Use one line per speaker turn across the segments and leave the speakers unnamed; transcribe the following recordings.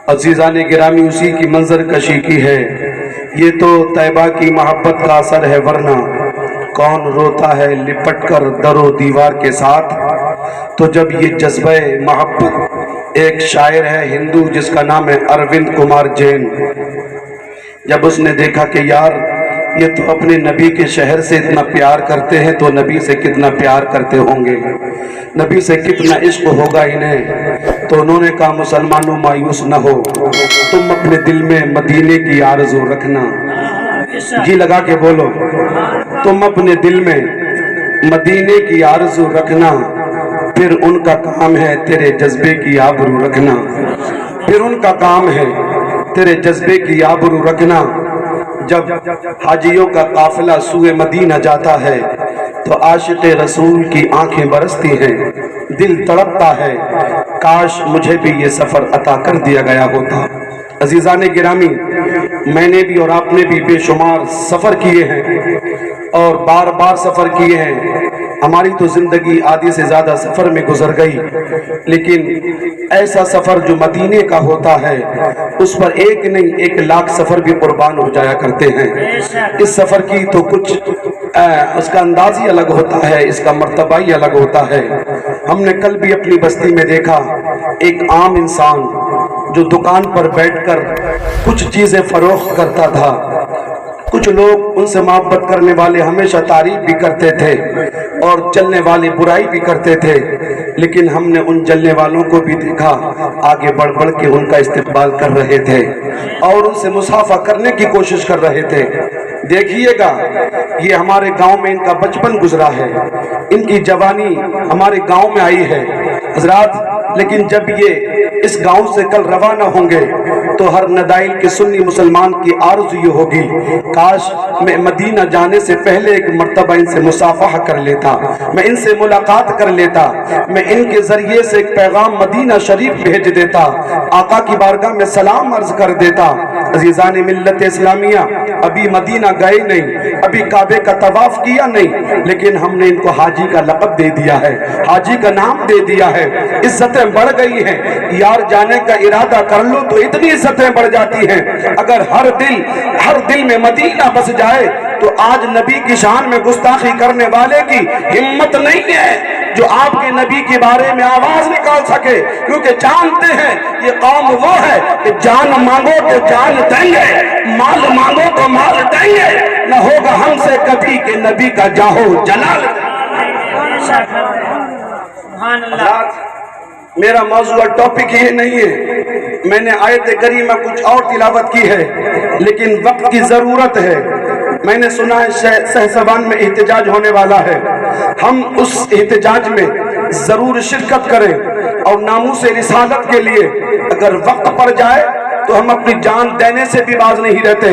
عزیزان گرامی اسی کی منظر کشی کی ہے، یہ تو طیبہ کی محبت کا اثر ہے، ورنہ کون روتا ہے لپٹ کر در و دیوار کے ساتھ۔ تو جب یہ جذبہ محبت، ایک شاعر ہے ہندو جس کا نام ہے اروند کمار جین، جب اس نے دیکھا کہ یار یہ تو اپنے نبی کے شہر سے اتنا پیار کرتے ہیں تو نبی سے کتنا پیار کرتے ہوں گے، نبی سے کتنا عشق ہوگا انہیں، تو انہوں نے کہا مسلمانوں مایوس نہ ہو، تم اپنے دل میں مدینے کی آرزو رکھنا، جی لگا کے بولو، تم اپنے دل میں مدینے کی آرزو رکھنا، پھر ان کا کام ہے تیرے جذبے کی آبرو رکھنا، پھر ان کا کام ہے تیرے جذبے کی آبرو رکھنا۔ جب حاجیوں کا قافلہ سوئے مدینہ جاتا ہے تو عاشق رسول کی آنکھیں برستی ہیں، دل تڑپتا ہے کاش مجھے بھی یہ سفر عطا کر دیا گیا ہوتا۔ عزیزان گرامی، میں نے بھی اور آپ نے بھی بے شمار سفر کیے ہیں اور بار بار سفر کیے ہیں، ہماری تو زندگی آدھی سے زیادہ سفر میں گزر گئی، لیکن ایسا سفر جو مدینے کا ہوتا ہے اس پر ایک نہیں 1,00,000 سفر بھی قربان ہو جایا کرتے ہیں۔ اس سفر کی تو کچھ اس کا انداز ہی الگ ہوتا ہے، اس کا مرتبہ ہی الگ ہوتا ہے۔ ہم نے کل بھی اپنی بستی میں دیکھا ایک عام انسان جو دکان پر بیٹھ کر کچھ چیزیں فروخت کرتا تھا، کچھ لوگ ان سے محبت کرنے والے ہمیشہ تعریف بھی کرتے تھے اور جلنے والے برائی بھی کرتے تھے، لیکن ہم نے ان جلنے والوں کو بھی دیکھا آگے بڑھ بڑھ کے ان کا استقبال کر رہے تھے اور ان سے مصافحہ کرنے کی کوشش کر رہے تھے۔ دیکھیے گا یہ ہمارے گاؤں میں ان کا بچپن گزرا ہے، ان کی جوانی ہمارے گاؤں میں آئی ہے حضرات، لیکن جب یہ اس گاؤں سے کل روانہ ہوں گے تو ہر ندائل کے سنی مسلمان کی آرزو یہ ہوگی کاش میں مدینہ جانے سے پہلے ایک مرتبہ ان سے مصافحہ کر لیتا، میں ان سے ملاقات کر لیتا، میں ان کے ذریعے سے ایک پیغام مدینہ شریف بھیج دیتا، آقا کی بارگاہ میں سلام عرض کر دیتا۔ عزیزان ملت اسلامیہ، ابھی مدینہ گئے نہیں، ابھی کعبے کا طواف کیا نہیں، لیکن ہم نے ان کو حاجی کا لقب دے دیا ہے، حاجی کا نام دے دیا ہے، عزتیں بڑھ گئی ہیں۔ یار جانے کا ارادہ کر لو تو اتنی عزتیں بڑھ جاتی ہیں، اگر ہر دل میں مدینہ بس جائے تو آج نبی کی شان میں گستاخی کرنے والے کی ہمت نہیں ہے جو آپ کے نبی کے بارے میں آواز نکال سکے، کیونکہ جانتے ہیں یہ قوم وہ ہے کہ جان مانگو تو جان دیں گے، مال مانگو تو مال دیں گے، نہ ہوگا ہم سے کبھی کہ نبی کا جاہو جلال۔
سبحان اللہ۔
میرا موضوع اور ٹاپک یہ نہیں ہے، میں نے آیت کریمہ کچھ اور تلاوت کی ہے، لیکن وقت کی ضرورت ہے۔ میں نے سنا ہے سہسوان میں احتجاج ہونے والا ہے، ہم اس احتجاج میں ضرور شرکت کریں اور ناموس رسالت کے لیے اگر وقت پڑ جائے تو ہم اپنی جان دینے سے بھی باز نہیں رہتے۔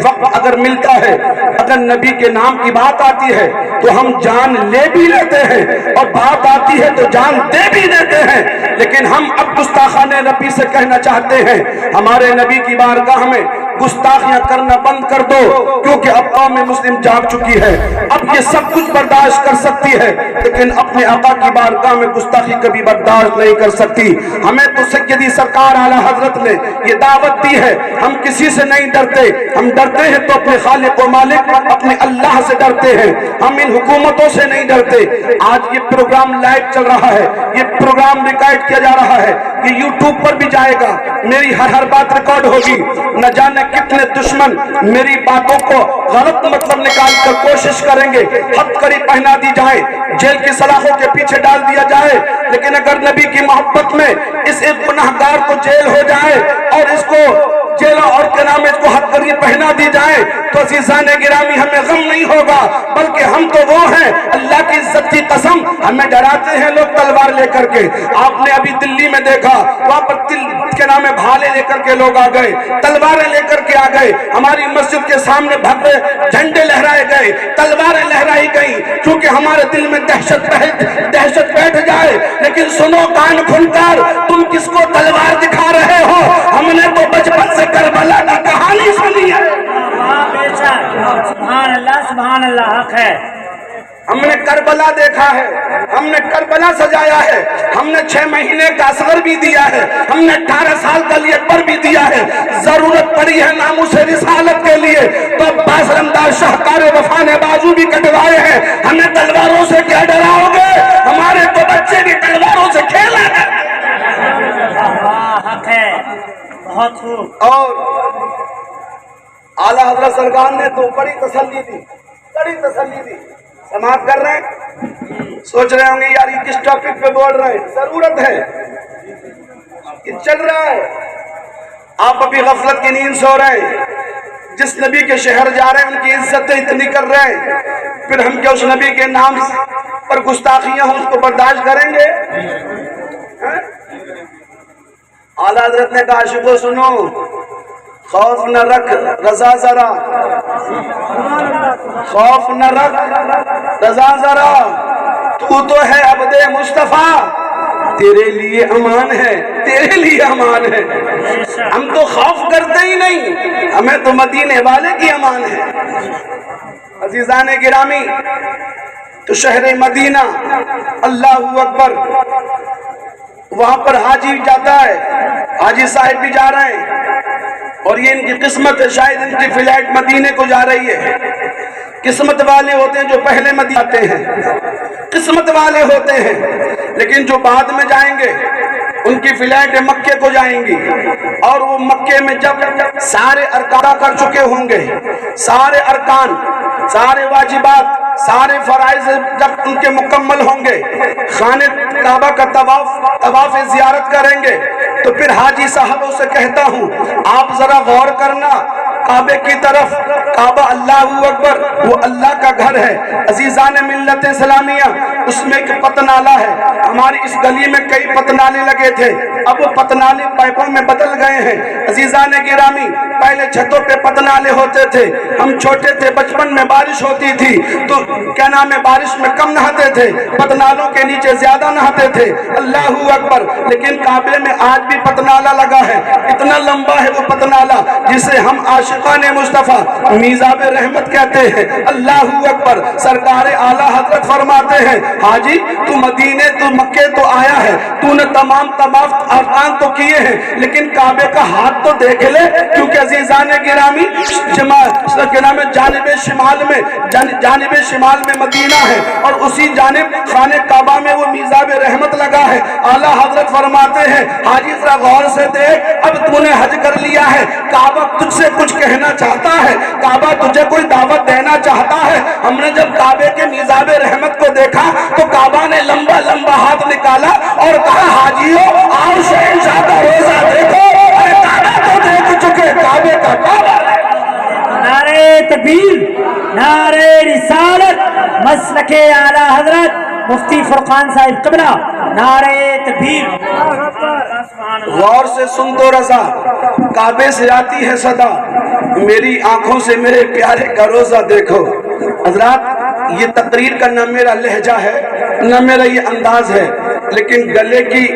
وقت اگر ملتا ہے، اگر نبی کے نام کی بات آتی ہے تو ہم جان لے بھی لیتے ہیں اور بات آتی ہے تو جان دے بھی دیتے ہیں، لیکن ہم اب گستاخان نبی سے کہنا چاہتے ہیں ہمارے نبی کی بارگاہ میں گستاخیاں کرنا بند کر دو، کیونکہ اب قوم مسلم جاگ چکی ہے، اب یہ سب کچھ برداشت کر سکتی ہے لیکن اپنے آقا کی بارگاہ میں گستاخی کبھی برداشت نہیں کر سکتی۔ ہمیں تو سیدی سرکار اعلیٰ حضرت نے یہ دعوت دی ہے، ہم کسی سے نہیں ڈرتے، ہم ڈرتے ہیں تو اپنے خالق و مالک اپنے اللہ سے ڈرتے ہیں، ہم ان حکومتوں سے نہیں ڈرتے۔ آج یہ پروگرام لائیو چل رہا ہے، یہ پروگرام ریکارڈ کیا جا رہا ہے، یہ یوٹیوب پر بھی جائے گا، میری ہر بات ریکارڈ ہوگی، نہ جانے کتنے دشمن میری باتوں کو غلط مطلب نکال کر کوشش کریں گے، ہتھ کڑی پہنا دی جائے، جیل کی سلاخوں کے پیچھے ڈال دیا جائے، لیکن اگر نبی کی محبت میں اس ایک گناہگار کو جیل ہو جائے اور اس کو جیل اور کے نام اس کو ہتھ کڑی پہنا دی جائے تو عزیزان گرامی ہمیں غم نہیں ہوگا، بلکہ ہم تو وہ ہیں اللہ کی عزت کی قسم ہمیں ڈراتے ہیں لوگ تلوار لے کر کے۔ آپ نے ابھی دلی میں دیکھا وہاں پر کے نام بھالے لے کر کے لوگ آ گئے، تلواریں لے کر کے آ گئے، ہماری مسجد کے سامنے بھگے جھنڈے لہرائے گئے، تلواریں لہرائی گئی، کیونکہ ہمارے دل میں دہشت بیٹھ جائے۔ لیکن سنو کان کھل کر، تم کس کو تلوار دکھا رہے ہو؟ ہم نے تو بچپن سے کربلا کی کہانی سنی ہے۔
سبحان اللہ، سبحان اللہ، حق ہے۔
ہم نے کربلا دیکھا ہے، ہم نے کربلا سجایا ہے، ہم نے 6 مہینے کا اصغر بھی دیا ہے، ہم نے 18 سال کا علی اکبر بھی دیا ہے، ضرورت پڑی ہے ناموس رسالت کے لیے تو عباس علمدار شاہکار وفا نے بازو بھی کٹوائے ہیں۔ ہمیں تلواروں سے کیا ڈراؤ گے؟ ہمارے تو بچے بھی تلواروں سے کھیلا ہے۔
حق ہے، بہت خوب۔
اور اعلیٰ حضرت سرکار نے تو بڑی تسلی دی، بڑی تسلی دی۔ سماعت کر رہے ہیں؟ سوچ رہے ہوں گے یار یہ کس ٹاپک پہ بول رہے ہیں؟ ضرورت ہے، یہ چل رہا ہے۔ آپ ابھی غفلت کی نیند سو رہے ہیں، جس نبی کے شہر جا رہے ہیں ان کی عزتیں اتنی کر رہے ہیں، پھر ہم کیا اس نبی کے نام پر گستاخیاں ہوں اس کو برداشت کریں گے؟ اعلیٰ حضرت نے کہا عاشقو سنو، خوف نہ رکھ رضا ذرا، خوف نہ رکھ رضا ذرا، تو تو ہے عبد مصطفیٰ، تیرے لیے امان ہے، تیرے لیے امان ہے۔ ہم تو خوف کرتے ہی نہیں، ہمیں تو مدینے والے کی امان ہے۔ عزیزان گرامی، تو شہر مدینہ، اللہ اکبر، وہاں پر حاجی جاتا ہے، حاجی صاحب بھی جا رہے ہیں اور یہ ان کی قسمت ہے، شاید ان کی فلائٹ مدینے کو جا رہی ہے۔ قسمت والے ہوتے ہیں جو پہلے مدینے آتے ہیں، قسمت والے ہوتے ہیں، لیکن جو بعد میں جائیں گے ان کی فلائٹ مکے کو جائیں گی، اور وہ مکے میں جب سارے ارکان کر چکے ہوں گے، سارے ارکان، سارے واجبات، سارے فرائض جب ان کے مکمل ہوں گے، خانہ کعبہ کا طواف زیارت کریں گے، تو پھر حاجی صاحبوں سے کہتا ہوں آپ ذرا غور کرنا کعبے کی طرف، کعبہ اللہ اکبر وہ اللہ کا گھر ہے۔ عزیزان ملت اسلامیہ، اس میں ایک پتنالہ ہے، ہماری اس گلی میں کئی پتنالے لگے تھے، اب وہ پتنالے پائپوں میں بدل گئے ہیں۔ عزیزان گرامی، پہلے چھتوں پہ پتنالے ہوتے تھے، ہم چھوٹے تھے، بچپن میں بارش ہوتی تھی تو کیا نام ہے بارش میں کم نہاتے تھے، پتنالوں کے نیچے زیادہ نہاتے تھے، اللہ اکبر۔ لیکن کعبے میں آج بھی پتنالہ لگا ہے، اتنا لمبا ہے وہ پتنالہ جسے ہم عاشقان مصطفیٰ میزاب رحمت کہتے ہیں، اللہ اکبر۔ سرکار اعلیٰ حضرت فرماتے ہیں حاجی تو مدینے تو مکے تو آیا ہے، تو نے تمام ارکان تو کیے ہیں، لیکن کعبے کا ہاتھ تو دیکھ لے، کیونکہ عزیزان گرامی جانب شمال میں مدینہ ہے اور اسی جانب خانہ کعبہ میں وہ میزاب رحمت لگا ہے۔ اعلیٰ حضرت فرماتے ہیں حاجی ذرا غور سے دیکھ، اب تو نے حج کر لیا ہے، کعبہ تجھ سے کچھ کہنا چاہتا ہے، کعبہ تجھے کوئی دعوت دینا چاہتا ہے۔ ہم نے جب کعبے کے میزاب رحمت کو دیکھا تو کعبہ نے لمبا لمبا ہاتھ نکالا اور کہا حاجیو آؤ شہنشاہ کا روزہ دیکھو، ارے کعبہ تو دیکھ چکے، کعبے کا کعبہ۔
نعرہ تکبیر، نعرہ رسالت، مسلک اعلیٰ حضرت مفتی فرقان صاحب قبلہ، نعرہ تکبیر۔
غور سے سن تو رضا، کعبے سے آتی ہے صدا، میری آنکھوں سے میرے پیارے کا روزہ دیکھو۔ حضرات یہ تقریر کا نہ میرا لہجہ ہے نہ میرا یہ انداز ہے، لیکن گلے کی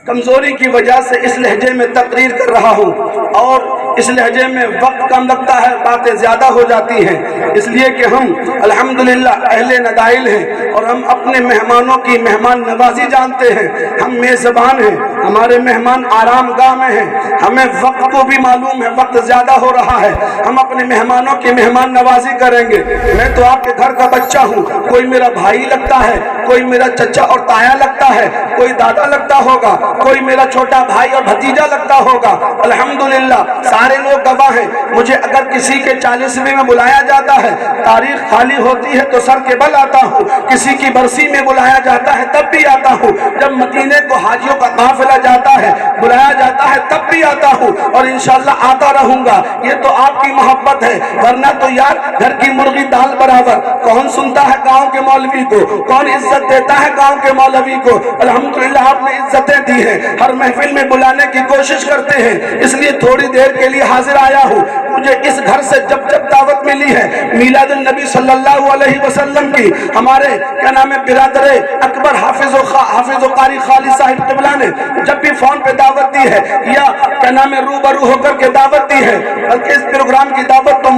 کمزوری کی وجہ سے اس لہجے میں تقریر کر رہا ہوں، اور اس لہجے میں وقت کم لگتا ہے، باتیں زیادہ ہو جاتی ہیں، اس لیے کہ ہم الحمدللہ اہل ندائل ہیں اور ہم اپنے مہمانوں کی مہمان نوازی جانتے ہیں، ہم میزبان ہیں، ہمارے مہمان آرام گاہ میں ہیں، ہمیں وقت کو بھی معلوم ہے وقت زیادہ ہو رہا ہے، ہم اپنے مہمانوں کی مہمان نوازی کریں گے۔ میں تو آپ کے گھر کا بچہ ہوں، کوئی میرا بھائی لگتا ہے، کوئی میرا چچا اور تایا لگتا ہے، کوئی دادا لگتا ہوگا، کوئی میرا چھوٹا بھائی اور بھتیجا لگتا ہوگا، الحمدللہ سارے لوگ گواہ ہیں۔ مجھے اگر کسی کے 40ویں میں بلایا جاتا ہے، تاریخ خالی ہوتی ہے تو سر کے بل آتا ہوں، کسی کی برسی میں بلایا جاتا ہے تب بھی آتا ہوں، جب مدینے کو حاجیوں کا قافلہ جاتا ہے بلایا جاتا ہے تب بھی آتا ہوں، اور انشاءاللہ آتا رہوں گا۔ یہ تو آپ کی محبت ہے، ورنہ تو یار گھر کی مرغی دال برابر، کون سنتا ہے گاؤں کے مولوی کو، کون عزت دیتا ہے گاؤں کے مولوی کو؟ الحمدللہ آپ نے عزتیں دی ہیں، ہر محفل میں بلانے کی کوشش کرتے ہیں، اس لیے تھوڑی دیر کے لیے حاضر آیا ہوں۔ مجھے اس گھر سے جب جب دعوت ملی ہے میلاد النبی صلی اللہ علیہ وسلم کی، ہمارے کیا نام ہے برادر اکبر حافظ و قاری خالد صاحب قبلہ نے جب بھی فون پہ دعوت دی ہے یا کیا نام ہے روبرو ہو کر کے دعوت دی ہے، بلکہ اس پروگرام کی دعوت تو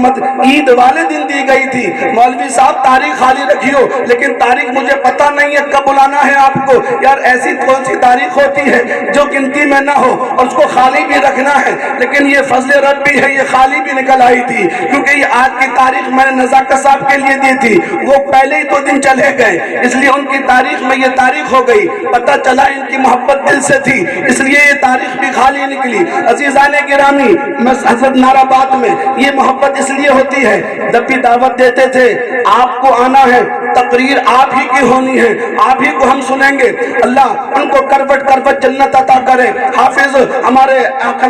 عید والے دن دی گئی تھی۔ مولوی صاحب تاریخ خالی رکھی ہو، لیکن تاریخ مجھے پتہ نہیں ہے کب بلانا ہے آپ کو۔ یار ایسی کون سی تاریخ ہوتی ہے جو گنتی میں نہ ہو اور اس کو خالی بھی رکھنا ہے، لیکن یہ فضل رب بھی ہے، یہ خالی بھی نکل آئی تھی، کیونکہ یہ آج کی تاریخ میں نے نزاکت صاحب کے لیے دی تھی، وہ پہلے ہی 2 دن چلے گئے، اس لیے ان کی تاریخ میں یہ تاریخ ہو گئی۔ پتہ چلا ان کی محبت دل سے تھی، اس لیے یہ تاریخ بھی خالی نکلی۔ عزیزان گرامی، میں حضرت نعرہ باد میں یہ محبت اس لیے ہوتی ہے، جب بھی دعوت دیتے تھے آپ کو آنا ہے، تقریر آپ ہی کی ہونی ہے، آپ ہی کو ہم سنیں گے۔ اللہ ان کو کروٹ کروٹ جنت عطا کرے۔ حافظ ہمارے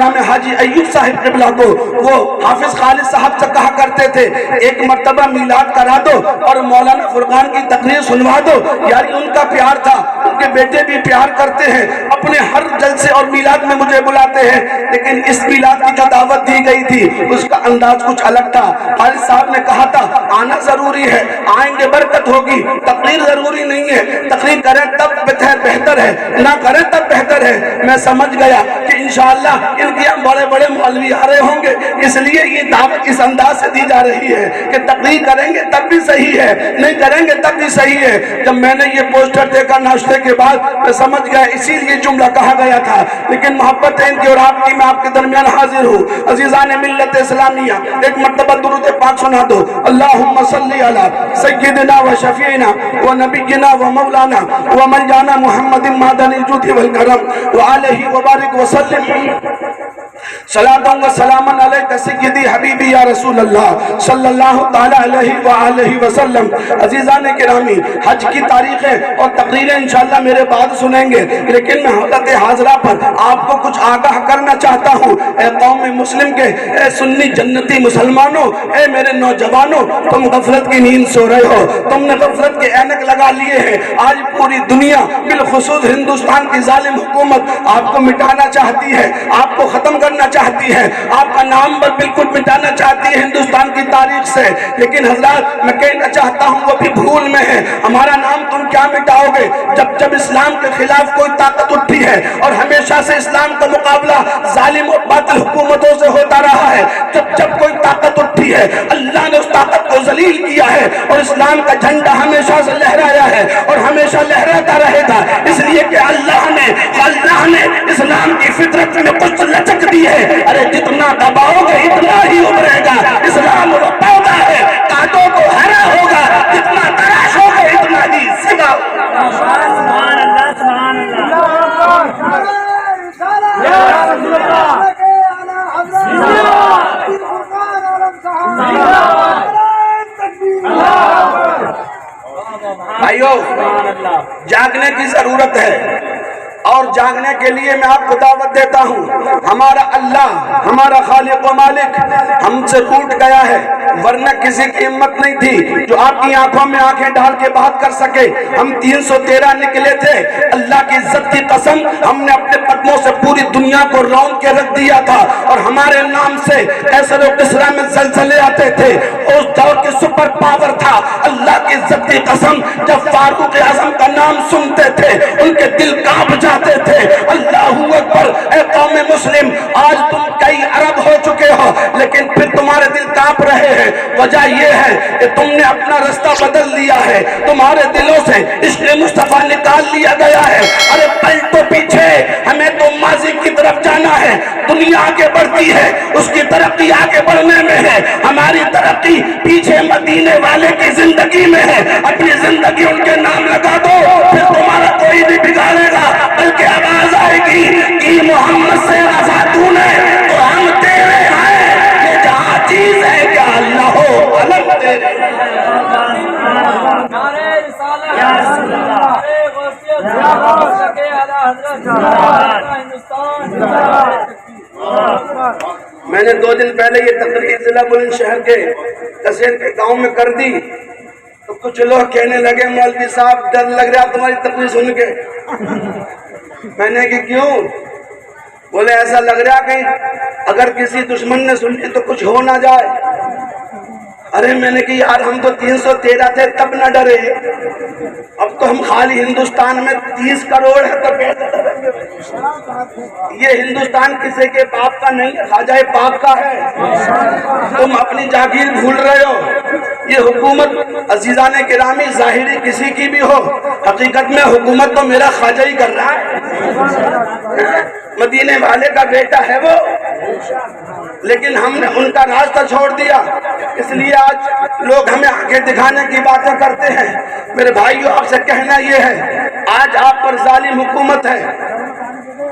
نام حاجی ایوب صاحب قبلہ کو وہ حافظ خالد صاحب سے کہا کرتے تھے ایک مرتبہ میلاد کرا دو اور مولانا فرقان کی تقریر سنوا دو۔ یار ان کا پیار تھا، ان کے بیٹے بھی پیار کرتے ہیں، اپنے ہر جلسے اور میلاد میں مجھے بلاتے ہیں، لیکن اس میلاد کی جو دعوت دی گئی تھی اس کا انداز کچھ الگ تھا۔ خالد صاحب نے کہا تھا آنا ضروری ہے، آئیں گے برکت ہوگی، تقریر ضروری نہیں ہے، تقریر کریں تب بہتر ہے، نہ کریں تب بہتر ہے۔ میں سمجھ گیا کہ انشاءاللہ ان کے بڑے بڑے مولوی آ رہے ہوں گے، اس لیے یہ دعوت اس انداز سے دی جا رہی ہے کہ تقریر کریں گے تب بھی صحیح ہے، نہیں کریں گے تب بھی صحیح ہے۔ جب میں نے یہ پوسٹر دیکھا ناشتے کے بعد میں سمجھ گیا اسی لیے جملہ کہا گیا تھا، لیکن محبت ہے ان کی اور آپ کی، میں آپ کے درمیان حاضر ہوں۔ عزیزان ملت اسلامیہ، ایک مرتبہ درود پاک سنا دو۔ اللہم صلی علی سیدنا و شفیعنا و نبینا و مولانا و ملجانا محمد معدن الجود والکرم وآلہ وبارک وسلم صلاۃ و سلاما علیک سیدی حبیبی یا رسول اللہ صلی اللہ تعالی علیہ وآلہ وسلم۔ عزیزان گرامی، حج کی تاریخیں اور تقریریں انشاءاللہ میرے بعد سنیں گے، لیکن میں حضرت حاضرہ پر آپ کو کچھ آگاہ کرنا چاہتا ہوں۔ اے قوم مسلم کے، اے سنی جنتی مسلمانوں، اے میرے نوجوانوں، تم غفلت کی نیند سو رہے ہو، تم نے غفلت کے اینک لگا لیے ہیں۔ آج پوری دنیا بالخصوص ہندوستان کی ظالم حکومت آپ کو مٹانا چاہتی ہے، آپ کو ختم کرنا چاہتی ہے، آپ کا نام بالکل مٹانا چاہتی ہے ہندوستان کی تاریخ سے، لیکن حضرات میں کہنا چاہتا ہوں وہ بھی بھول میں ہے۔ ہمارا نام تم کیا مٹاؤ گے؟ جب اسلام کے خلاف کوئی طاقت اٹھی ہے اور ہمیشہ سے اسلام کا مقابلہ ظالم اور باطل حکومتوں سے ہوتا رہا ہے، جب کوئی طاقت اٹھی ہے اللہ نے اس طاقت کو ذلیل کیا ہے اور اسلام کا جھنڈا ہمیشہ سے لہرایا ہے اور ہمیشہ لہراتا رہے گا، اس لیے کہ اللہ نے اسلام کی فطرت میں کچھ لچک دی ہے۔ ارے جتنا دباؤ گے اتنا ہی ابھرے گا۔ اسلام وہ پودا ہے، کانٹوں کو ہرا ہوگا، جتنا تراشو گے اتنا ہی سگا ہوگا۔
سبحان اللہ، سبحان
بھائیو، جاگنے کی ضرورت ہے اور جاگنے کے لیے میں آپ کو دعوت دیتا ہوں۔ ہمارا اللہ، ہمارا خالق و مالک ہم سے روٹ گیا ہے، ورنہ کسی کی ہمت نہیں تھی جو آپ کی آنکھوں میں آنکھیں ڈال کے بات کر سکے۔ ہم 313 نکلے تھے، اللہ کی عزت کی قسم ہم نے اپنے قدموں سے پوری دنیا کو رون کے رکھ دیا تھا، اور ہمارے نام سے کیسر و کسرا میں زلزلے آتے تھے۔ اس دور کی سپر پاور تھا، اللہ کی عزت کی قسم جب فاروق اعظم کا نام سنتے تھے ان کے دل کانپ جاتے تھے۔ اللہ اکبر۔ اے قوم مسلم، آج تم کئی عرب ہو چکے ہو لیکن پھر تمہارے دل کانپ رہے ہیں، وجہ یہ ہے کہ تم نے اپنا رستہ بدل لیا ہے، تمہارے دلوں سے عشق مصطفیٰ نکال لیا گیا ہے۔ ارے پلٹو پیچھے، ہمیں تو ماضی کی طرف جانا ہے۔ دنیا آگے بڑھتی ہے، اس کی ترقی آگے بڑھنے میں ہے، ہماری ترقی پیچھے مدینے والے کی زندگی میں ہے۔ اپنی زندگی ان کے نام لگا دو، پھر تمہارا کوئی نہیں بگاڑے گا، بلکہ آواز آئے گی کہ محمد سے رفع تو نے تو ہم تیرے ہیں، یہ جہاں چیز ہے کیا اللہ ہو علم تیرے۔ میں نے 2 دن پہلے یہ تقریر ضلع بلند شہر کے کسین کے گاؤں میں کر دی تو کچھ لوگ کہنے لگے مولوی صاحب ڈر لگ رہا تمہاری تقریر سن کے۔ میں نے کہ کیوں؟ بولے ایسا لگ رہا کہیں اگر کسی دشمن نے سن لی تو کچھ ہو نہ جائے. ارے میں نے کہ یار ہم تو 313 تھے تب نہ ڈرے, اب تو ہم خالی ہندوستان میں 30 کروڑ ہے تو کیسے ڈریں گے؟ یہ ہندوستان کسی کے باپ کا نہیں ہے, خواجہ پاک کا ہے. تم اپنی جاگیر بھول رہے ہو. یہ حکومت عزیزان گرامی ظاہری کسی کی بھی ہو, حقیقت میں حکومت تو میرا خواجہ ہی کر رہا ہے. مدینے والے کا بیٹا ہے وہ, لیکن ہم نے ان کا راستہ چھوڑ دیا, اس لیے آج لوگ ہمیں آگے دکھانے کی باتیں کرتے ہیں. میرے بھائیوں آپ سے کہنا یہ ہے, آج آپ پر ظالم حکومت ہے.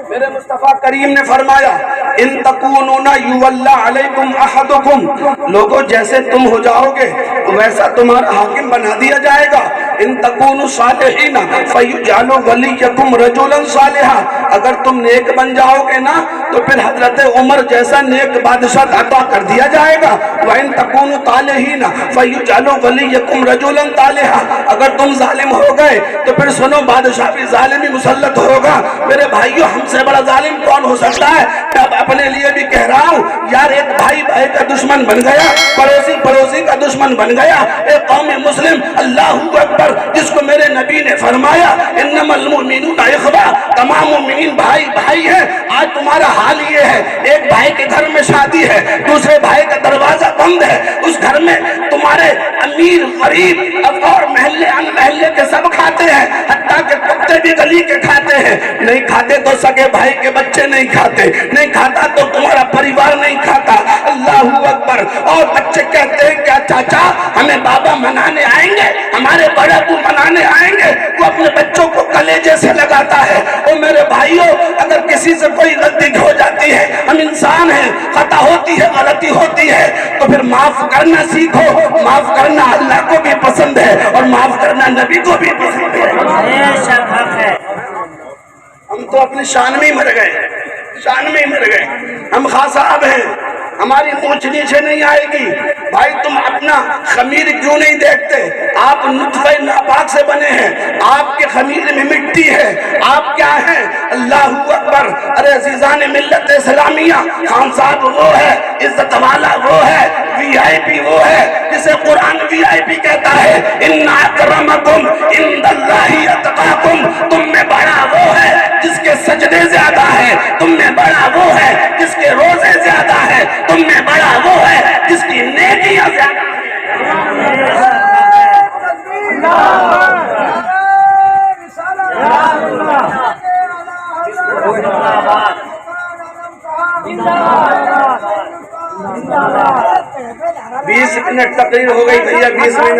میرے مصطفیٰ کریم نے فرمایا ان تکونون یولا علیکم احدکم, لوگوں جیسے تم ہو جاؤ گے ویسا تمہارا حاکم بنا دیا جائے گا. ان تکونوا صالحین فیجعل ولیکم رجلا صالحا, اگر تم نیک بن جاؤ گے نا تو پھر حضرت عمر جیسا نیک بادشاہ عطا کر دیا جائے گا. وَإِن تَكُونُوا طَالِحِينَ فَيُجْعَلُ وَلِيَّكُمْ رَجُلًا طَالِحًا, اگر تم ظالم ہو گئے تو پھر سنو بادشاہ بھی ظالم ہی مسلط ہوگا. میرے بھائیوں ہم سے بڑا ظالم کون ہو سکتا ہے؟ میں اپنے لیے بھی کہہ رہا ہوں یار, ایک بھائی بھائی کا دشمن بن گیا, پڑوسی پڑوسی کا دشمن بن گیا. ایک قوم مسلم اللہ اکبر جس کو میرے نبی نے فرمایا انما المؤمنون اخوہ, تمام مومنین بھائی بھائی ہیں. آج تمہارا حال یہ ہے, ایک بھائی کے گھر میں شادی ہے, دوسرے بھائی کا دروازہ بند ہے, اس گھر میں تمہارے امیر غریب اور محلے ان محلے کے سب کھاتے ہیں, حتیٰ کہ کتے بھی گلی کے کھاتے ہیں. نہیں کھاتے تو سگے بھائی کے بچے نہیں کھاتے, نہیں کھاتا تو تمہارا پریوار نہیں کھاتا. اللہ اکبر. اور بچے کہتے ہیں کیا چاچا ہمیں بابا منانے آئیں گے, ہمارے بڑے ابو منانے آئیں گے. وہ اپنے بچوں کو کلیجے سے لگاتا ہے. اور میرے بھائیوں اگر کسی سے کوئی غلطی ہو جاتی ہے, ہم انسان ہیں, خطا ہوتی ہے, غلطی ہوتی ہے, تو پھر معاف کرنا سیکھو. معاف کرنا اللہ کو بھی پسند ہے اور معاف کرنا نبی کو بھی پسند ہے. ہم تو اپنی شان میں ہی مر گئے, شان میں ہی مر گئے. ہم خاص صاحب ہیں, ہماری پونچھ نیچے نہیں آئے گی. بھائی تم اپنا خمیر کیوں نہیں دیکھتے؟ آپ نطفہ ناپاک سے بنے ہیں, آپ کے خمیر میں مٹی ہے, آپ کیا ہیں؟ اللہ اکبر. ارے عزیزان ملت اسلامیہ, خان صاحب وہ ہے, عزت والا وہ ہے, وی آئی پی وہ ہے جسے قرآن وی آئی پی کہتا ہے ان اکرمکم عند اللہ اتقاکم. تم میں بڑا وہ ہے جس کے سجدے زیادہ ہے, تم میں بڑا وہ ہے جس کے روزے زیادہ ہے, تم میں بڑا وہ ہے جس کی نیکیاں زیادہ ہے. بیس منٹ تقریر ہو گئی بھیا, 20 منٹ,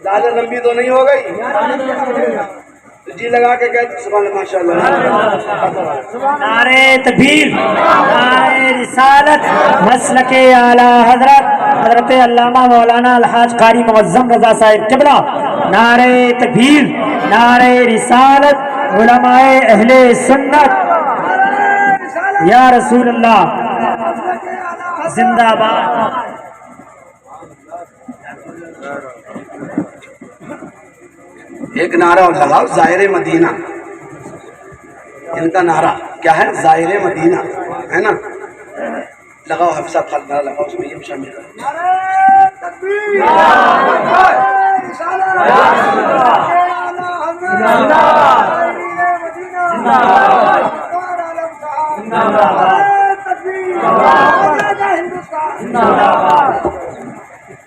زیادہ لمبی تو نہیں ہو گئی. جی لگا کے کہتے سبحان اللہ ماشاء اللہ.
نعرہ تکبیر, نعرہ رسالت, مسلک اعلی حضرت علامہ مولانا الحاج قاری معظم رضا صاحب قبلہ. نعرہ تکبیر, نعرہ رسالت, علماء اہل سنت, یا رسول اللہ زندہ باد.
ایک نعرہ لگاؤ, زائر مدینہ. ان کا نعرہ کیا ہے؟ زائر مدینہ ہے نا. لگاؤ حفظہ خالد نعرہ لگاؤ, اس میں یہ شامل ہے.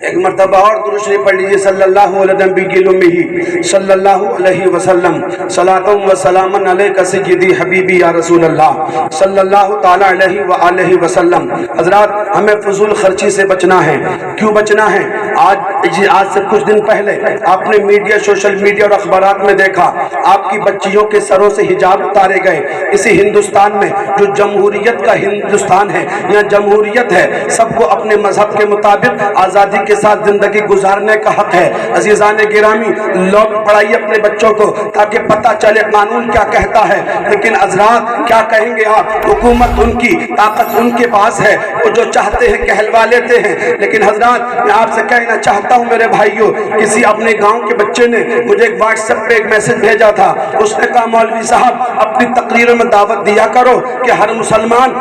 ایک مرتبہ اور درود شریف پڑھ لیجیے صلی اللہ علیہ نبی صلی اللہ علیہ وسلم. صلاۃ و سلام علیک سیدی حبیبی یا رسول اللہ صلی اللہ تعالی علیہ وآلہ وسلم. حضرات ہمیں فضول خرچی سے بچنا ہے. کیوں بچنا ہے؟ آج سے کچھ دن پہلے آپ نے میڈیا, سوشل میڈیا اور اخبارات میں دیکھا آپ کی بچیوں کے سروں سے حجاب اتارے گئے. اسی ہندوستان میں جو جمہوریت کا ہندوستان ہے, یہاں جمہوریت ہے, سب کو اپنے مذہب کے مطابق آزادی کے ساتھ زندگی گزارنے کا حق ہے۔ عزیزان گرامی، لوگ پڑھائیے اپنے بچوں کو تاکہ پتہ چلے قانون کیا کہتا ہے۔ لیکن حضرات کیا کہیں گے آپ، حکومت ان کی، طاقت ان کے پاس ہے، وہ جو چاہتے ہیں کہلوا لیتے ہیں۔ لیکن حضرات میں آپ سے کہنا چاہتا ہوں میرے بھائیوں، کسی اپنے گاؤں کے بچے نے مجھے ایک واٹس ایپ پہ ایک میسج بھیجا تھا۔ اس نے کہا مولوی صاحب اپنی تقریروں میں دعوت دیا کرو کہ ہر مسلمان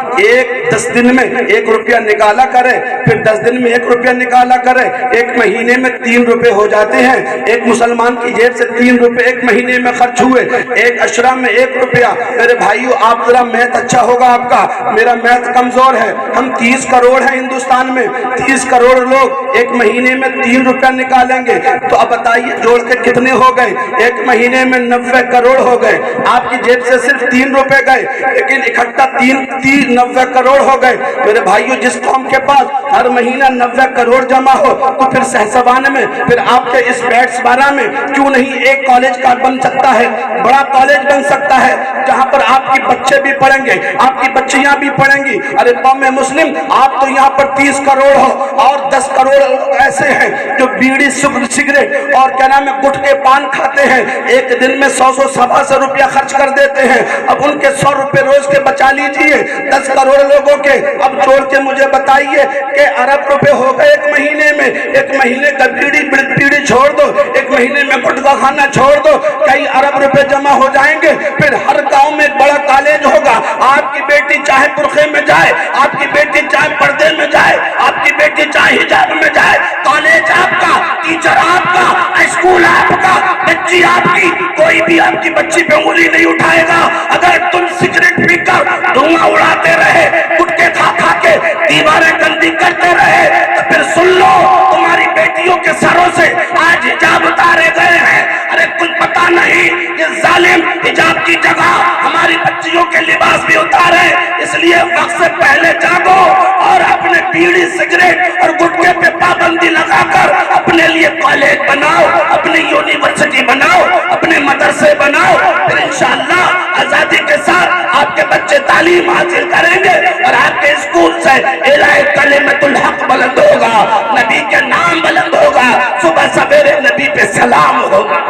10 دن میں 1 روپیہ نکالا کرے، پھر 10 دن میں 1 روپیہ نکالا کرے، 1 مہینے میں 3 روپے ہو جاتے ہیں۔ ایک مسلمان کی جیب سے 3 روپے 1 مہینے میں خرچ ہوئے، 1 اشرا میں 1 روپیہ۔ میرے بھائیو آپ ذرا میتھ اچھا ہوگا آپ کا، میرا میتھ کمزور ہے۔ ہم 30 کروڑ ہیں ہندوستان میں، 30 کروڑ لوگ 1 مہینے میں 3 روپیہ نکالیں گے تو اب بتائیے جوڑ کے کتنے ہو گئے؟ 1 مہینے میں 90 کروڑ ہو گئے۔ آپ کی جیب سے صرف 3 روپے گئے، لیکن اکٹھا 90 کروڑ ہو گئے۔ میرے بھائیو جس قوم کے پاس ہر مہینہ 90 کروڑ جمع ہو تو پھر سہسوان میں، پھر آپ کے اس بیٹس بارہ میں کیوں نہیں ایک کالج کا بن سکتا ہے، بڑا کالج بن سکتا ہے جہاں پر آپ کی بچے بھی پڑھیں گے، آپ کی بچیاں بھی پڑھیں گی۔ ارے قوم مسلم آپ تو یہاں پر 30 کروڑ ہو اور 10 کروڑ ایسے ہیں جو بیڑی سگریٹ اور کیا نام ہے گٹکے پان کھاتے ہیں، ایک دن میں 100 سوا سو روپیہ خرچ کر دیتے ہیں۔ اب ان کے 100 روپے روز کے بچا لیجئے، 10 کروڑ لوگوں کے اب جوڑ کے مجھے بتائیے کہ ارب روپے ہو گئے 1 مہینے میں۔ 1 مہینے کا بیڑی چھوڑ دو، 1 مہینے میں گٹکا کھانا چھوڑ دو، کئی ارب روپے جمع ہو جائیں گے۔ پھر ہر گاؤں میں ایک بڑا کالج ہوگا، آپ کی بیٹی چاہے برقعے میں جائے، آپ کی بیٹی چاہے پردے میں جائے، آپ کی بیٹی چاہے حجاب میں جائے، کالج آپ کا، ٹیچر آپ کا، اسکول آپ کا، بچی آپ کی، کوئی بھی آپ کی بچی پہ انگلی نہیں اٹھائے گا۔ اگر تم سگریٹ پی کر دھواں اڑاتے رہے، گٹکے کھا کھا کے دیواریں گندی کرتے رہے تو پھر سن لو تمہاری بیٹیوں کے سروں سے آج حجاب اتارے گئے ہیں۔ ارے کچھ پتا نہیں یہ ظالم حجاب کی جگہ ہماری بچیوں کے لباس بھی اتارے، اس لیے وقت سے پہلے جاگو اور اپنے بیڑی سگریٹ اور گٹکے پہ پابندی لگا کر اپنے لیے کالج بناؤ، اپنی یونیورسٹی بناؤ، اپنے مدرسے بناؤ، پھر انشاءاللہ آزادی کے ساتھ آپ کے بچے تعلیم حاصل کریں گے اور آپ کے اسکول سے اعلان کلمۃ الحق بلند ہوگا، نبی کے نام بلند ہوگا، صبح سویرے نبی پہ سلام ہوگا۔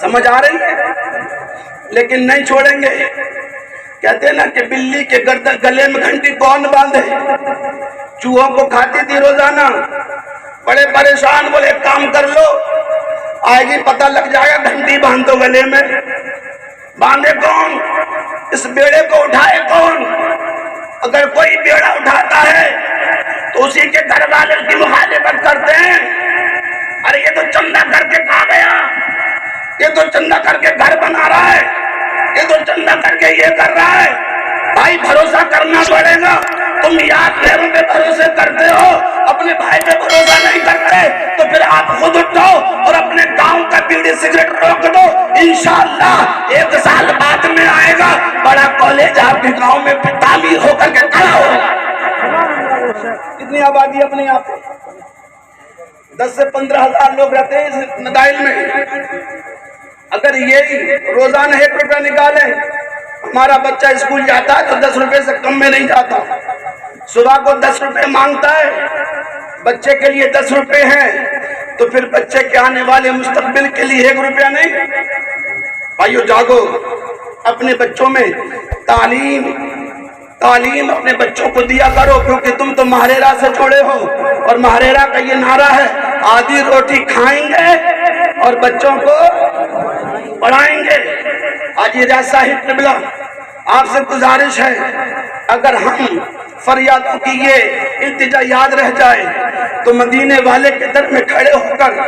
سمجھ آ رہی ہے؟ لیکن نہیں چھوڑیں گے۔ کہتے ہیں نا کہ بلی کے گلے میں گھنٹی کون باندھے؟ چوہوں کو کھاتی تھی روزانہ، بڑے پریشان، بولے کام کر لو، آئے گی پتہ لگ جائے گا، گھنٹی باندھ دو گلے میں۔ باندھے کون؟ اس بیڑے کو اٹھائے کون؟ اگر کوئی بیڑا اٹھاتا ہے تو اسی کے گھر والے کی مخالفت کرتے ہیں۔ ارے یہ تو چندہ کر کے کھا گیا، یہ تو چندہ کر کے گھر بنا رہا ہے، یہ تو چندہ کر کے یہ کر رہا ہے۔ بھائی بھروسہ کرنا پڑے گا۔ تم یاد غیروں پہ بھروسے کرتے ہو، اپنے بھائی پہ بھروسہ نہیں کرتے، تو پھر آپ خود اٹھو اور اپنے گاؤں کا بیڑی سگریٹ روک دو۔ انشاءاللہ 1 سال بعد میں آئے گا بڑا کالج آپ کے گاؤں میں تعمیر ہو کر کے کھڑا ہوگا۔ کتنی آبادی اپنے آپ 10 سے 15 ہزار لوگ رہتے ہیں اس ندائل میں۔ اگر یہی روزانہ 1 روپیہ نکالیں، ہمارا بچہ اسکول جاتا ہے تو 10 روپے سے کم میں نہیں جاتا، صبح کو 10 روپے مانگتا ہے، بچے کے لیے 10 روپے ہیں تو پھر بچے کے آنے والے مستقبل کے لیے 1 روپیہ نہیں۔ بھائیو جاگو، اپنے بچوں میں تعلیم اپنے بچوں کو دیا کرو، کیونکہ تم تو مہریرا سے چھوڑے ہو اور مہریرا کا یہ نعرہ ہے آدھی روٹی کھائیں گے اور بچوں کو پڑھائیں گے۔ آج یہ صاحب قبلہ آپ سے گزارش ہے، اگر ہم فریادوں کی یہ التجا یاد رہ جائے تو مدینے والے کے در میں کھڑے ہو کر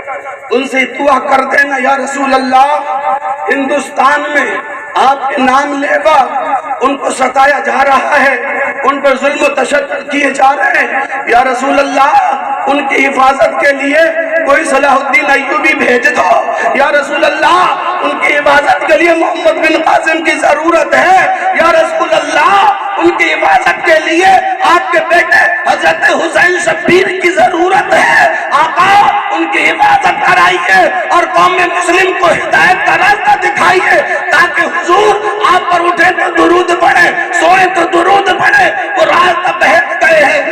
ان سے دعا کر دینا، یا رسول اللہ ہندوستان میں آپ کے نام لیوا ان کو ستایا جا رہا ہے، ان پر ظلم و تشدد کیے جا رہے ہیں، یا رسول اللہ ان کی حفاظت کے لیے کوئی صلاح الدین ایوبی بھیج دو، یا رسول اللہ ان کی حفاظت کے لیے محمد بن قاسم کی ضرورت ہے، یا رسول اللہ ان کی حفاظت کے لیے آپ کے بیٹے حضرت حسین شبیر کی ضرورت ہے۔ آقا ان کی حفاظت کرائیے اور قوم مسلم کو ہدایت کا راستہ دکھائیے، تاکہ حضور آپ پر اٹھے تو درود پڑھے، سوئے تو درود پڑھے۔ وہ راستہ بہت گئے ہیں،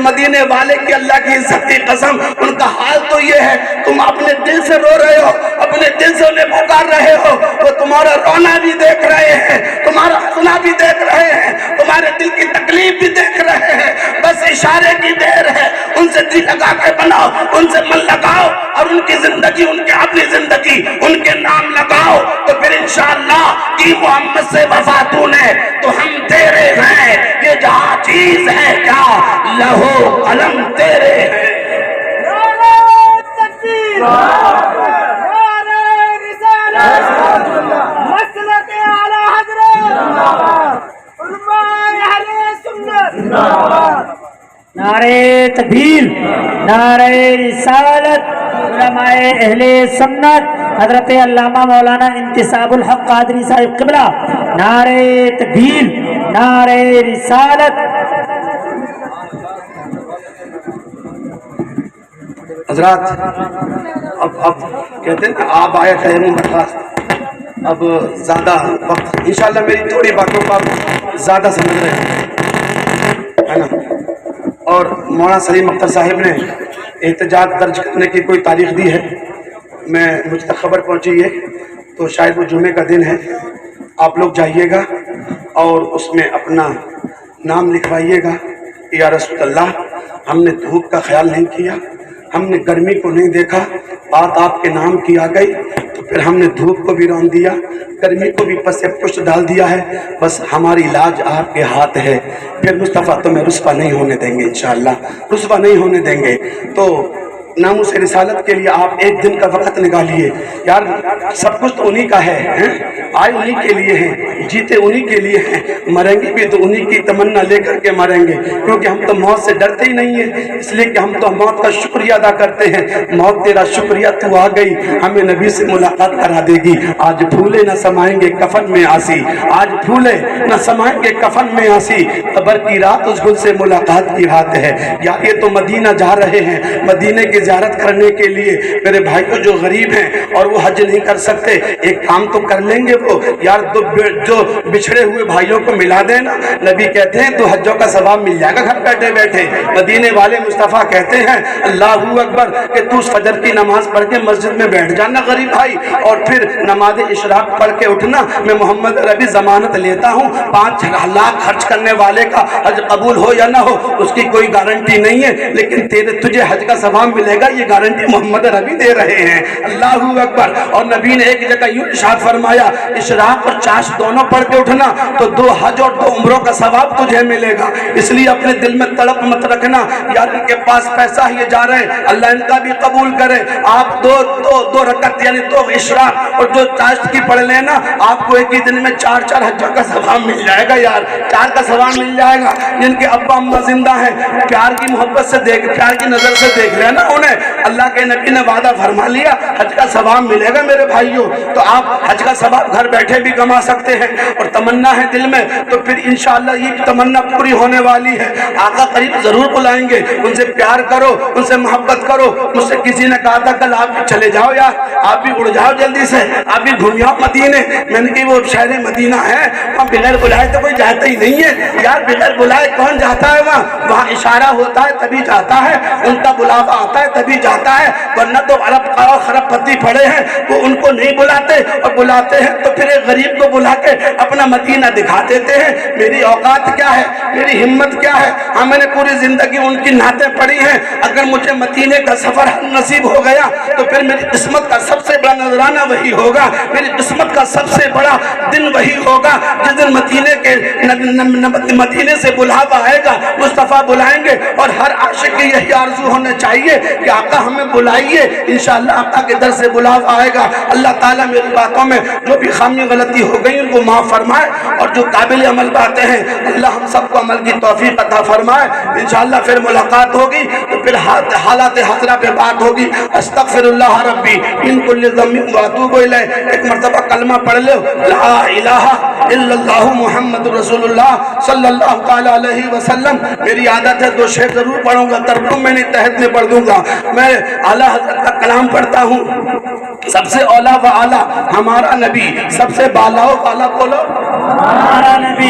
مدینے والے کی اللہ کی عزت کی قسم ان کا حال تو یہ ہے، تم اپنے دل سے رو رہے ہو، اپنے دل سے انہیں پکار رہے ہو، وہ تمہارا رونا بھی دیکھ رہے ہیں، تمہارا ہنسنا بھی دیکھ رہے ہیں، تمہارے دل کی تکلیف بھی دیکھ رہے ہیں، بس اشارے کی دیر ہے، ان سے دل لگا کے بناؤ، ان سے من لگاؤ اور ان کی زندگی، ان کے اپنی زندگی ان کے نام لگاؤ، تو پھر انشاءاللہ کی محمد سے وفا تو نے تو ہم تیرے ہیں، یہ جہاں چیز ہے کیا لہو قلم تیرے ہیں۔
نعرہ تکبیر، نعرہ رسالت، علماء اہل سنت حضرت علامہ مولانا انتصاب الحق قادری صاحب قبلہ، نعرہ تکبیر، نعرہ رسالت۔
حضرات اب کہتے ہیں نا آپ آئے تیمم برخاست، اب زیادہ وقت انشاءاللہ میری تھوڑی باتوں کو آپ زیادہ سمجھ رہے ہیں، ہے نا؟ اور مولانا سلیم اختر صاحب نے احتجاج درج کرنے کی کوئی تاریخ دی ہے، مجھ تک خبر پہنچی ہے تو شاید وہ جمعے کا دن ہے، آپ لوگ جائیے گا اور اس میں اپنا نام لکھوائیے گا۔ یا رسول اللہ، ہم نے دھوپ کا خیال نہیں کیا، ہم نے گرمی کو نہیں دیکھا، بات آپ کے نام کی آ گئی تو پھر ہم نے دھوپ کو بھی رون دیا، گرمی کو بھی پس پشت ڈال دیا ہے، بس ہماری علاج آپ کے ہاتھ ہے، پھر مصطفیٰ تمہیں رسوا نہیں ہونے دیں گے، انشاءاللہ رسوا نہیں ہونے دیں گے۔ تو ناموس رسالت کے لیے آپ ایک دن کا وقت نکالیے، یار سب کچھ تو انہی کا ہے، آئے انہی کے لیے ہیں، جیتے انہی کے لیے ہیں، مریں گے بھی تو انہی کی تمنا لے کر کے مریں گے، کیونکہ ہم تو موت سے ڈرتے ہی نہیں ہیں، اس لیے کہ ہم تو موت کا شکریہ ادا کرتے ہیں۔ موت تیرا شکریہ تو آ گئی، ہمیں نبی سے ملاقات کرا دے گی، آج پھولے نہ سمائیں گے کفن میں آسی، آج پھولے نہ سمائیں گے کفن میں آسی، قبر کی رات اس گل سے ملاقات کی رات ہے۔ یار یہ تو مدینہ جا رہے ہیں، مدینے کی زیارت کرنے کے لیے، میرے بھائیوں جو غریب ہیں اور وہ حج نہیں کر سکتے، ایک کام تو کر لیں گے وہ، یار جو بچھڑے ہوئے بھائیوں کو ملا دینا، نبی کہتے ہیں تو حجوں کا ثواب مل جائے گا گھر بیٹھے بیٹھے۔ مدینے والے مصطفیٰ کہتے ہیں اللہ اکبر کہ تو فجر کی نماز پڑھ کے مسجد میں بیٹھ جانا غریب بھائی، اور پھر نماز اشراق پڑھ کے اٹھنا، میں محمد ربی ضمانت لیتا ہوں 5 لاکھ خرچ کرنے والے کا حج قبول ہو یا نہ ہو اس کی کوئی گارنٹی نہیں ہے، لیکن تجھے حج کا ثواب ملے گا، یہ گارنٹی محمد ربی دے رہے ہیں۔ اللہ اکبر۔ اور نبی نے ایک جگہ یوں ارشاد فرمایا اشراق اور چاش دونوں پڑھ کے اٹھنا تو 2 حج اور 2 عمروں کا ثواب تجھے ملے گا، اس لیے اپنے دل میں تڑپ مت رکھنا یار ان کے پاس پیسہ ہی جا رہے ہیں، اللہ ان کا بھی قبول کرے۔ آپ دو رکعت یعنی 2 اشراق اور 2 چاشت کی پڑھ لینا، آپ کو ایک ہی دن میں 4 حجوں کا ثواب مل جائے گا، یار 4 کا ثواب مل جائے گا۔ جن کے ابا اماں زندہ ہیں پیار کی محبت سے دیکھ، پیار کی نظر سے دیکھ لینا انہیں، اللہ کے نبی نے وعدہ فرما لیا حج کا ثواب ملے گا میرے بھائیوں، تو آپ حج کا ثواب گھر بیٹھے بھی کما سکتے ہیں، اور تمنا ہے دل میں تو پھر انشاءاللہ یہ تمنا پوری ہونے والی ہے۔ آقا قریب ضرور بلائیں گے، ان سے پیار کرو، ان سے محبت کرو۔ مجھ سے کسی نے کہا تھا کل آپ بھی چلے جاؤ یار، آپ بھی اڑ جاؤ جلدی سے، آپ بھی گھوم جاؤ مدینے، میں نے کہ وہ شہر مدینہ ہے وہاں بغیر بلائے تو کوئی جاتا ہی نہیں ہے یار، بغیر بلائے کون جاتا ہے وہاں اشارہ ہوتا ہے تبھی جاتا ہے، ان کا بلاوا آتا ہے تبھی جاتا ہے، ورنہ تو عرب اور خرب پتی پڑے ہیں وہ ان کو نہیں بلاتے، اور بلاتے ہیں تو پھر ایک غریب کو بلا کے اپنا مدینہ دکھا دیتے ہیں۔ میری اوقات کیا ہے، میری ہمت کیا ہے، ہاں میں نے پوری زندگی ان کی نعتیں پڑھی ہیں، اگر مجھے مدینے کا سفر نصیب ہو گیا تو پھر میری قسمت کا سب سے بڑا نذرانہ وہی ہوگا، میری قسمت کا سب سے بڑا دن وہی ہوگا جس دن مدینے سے بلاوا آئے گا، مصطفیٰ بلائیں گے، اور ہر عاشق کی یہی آرزو ہونا چاہیے کہ آقا ہمیں بلائیے، انشاءاللہ آقا کے در سے بلاوا آئے گا۔ اللہ تعالیٰ میری باتوں میں جو بھی خامی غلطی ہو گئی ان کو معاف فرمائے، اور جو قابل عمل باتیں ہیں اللہ ہم سب کو عمل کی توفیق عطا فرمائے۔ انشاءاللہ پھر ملاقات ہوگی تو پھر حالات حاضرہ پہ بات ہوگی۔ استغفر اللہ ربی من کل ذنب واتوب الیہ، ایک مرتبہ کلمہ پڑھ لو، لا الہ الا اللہ محمد رسول اللہ صلی اللہ تعالی علیہ وسلم۔ میری عادت ہے 2 شعر ضرور پڑھوں گا، ترجمہ میں نہیں تحت میں پڑھ دوں گا۔ میں اعلیٰ حضرت کا کلام پڑھتا ہوں، سب سے اولا و اعلیٰ ہمارا نبی، سب سے بالا و بالا بولو ہمارا نبی،